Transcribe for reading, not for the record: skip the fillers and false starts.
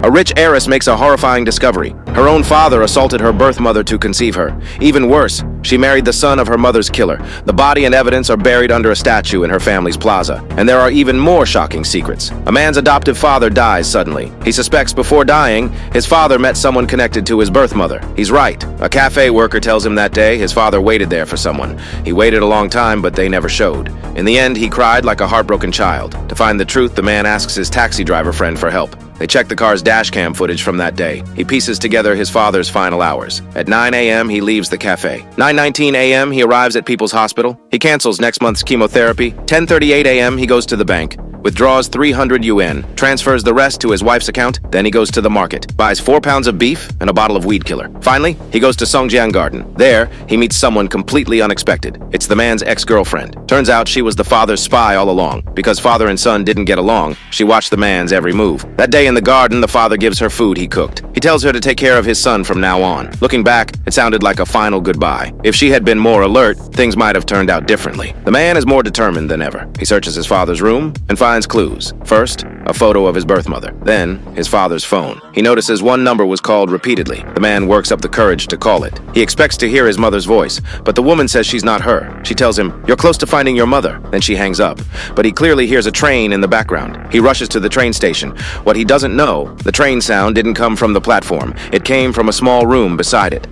A rich heiress makes a horrifying discovery. Her own father assaulted her birth mother to conceive her. Even worse, she married the son of her mother's killer. The body and evidence are buried under a statue in her family's plaza. And there are even more shocking secrets. A man's adoptive father dies suddenly. He suspects before dying, his father met someone connected to his birth mother. He's right. A cafe worker tells him that day his father waited there for someone. He waited a long time, but they never showed. In the end, he cried like a heartbroken child. To find the truth, the man asks his taxi driver friend for help. They check the car's dashcam footage from that day. He pieces together his father's final hours. At 9 a.m., he leaves the cafe. 9:19 a.m., he arrives at People's Hospital. He cancels next month's chemotherapy. 10:38 a.m., he goes to the bank, withdraws 300 yuan, transfers the rest to his wife's account. Then he goes to the market, buys 4 pounds of beef and a bottle of weed killer. Finally, he goes to Songjiang Garden. There, he meets someone completely unexpected. It's the man's ex-girlfriend. Turns out she was the father's spy all along. Because father and son didn't get along, she watched the man's every move. That day in the garden, the father gives her food he cooked. He tells her to take care of his son from now on. Looking back, it sounded like a final goodbye. If she had been more alert, things might have turned out differently. The man is more determined than ever. He searches his father's room and finds clues. First, a photo of his birth mother. Then, his father's phone. He notices one number was called repeatedly. The man works up the courage to call it. He expects to hear his mother's voice, but the woman says she's not her. She tells him, "You're close to finding your mother." Then she hangs up. But he clearly hears a train in the background. He rushes to the train station. What he doesn't know, the train sound didn't come from the platform. It came from a small room beside it.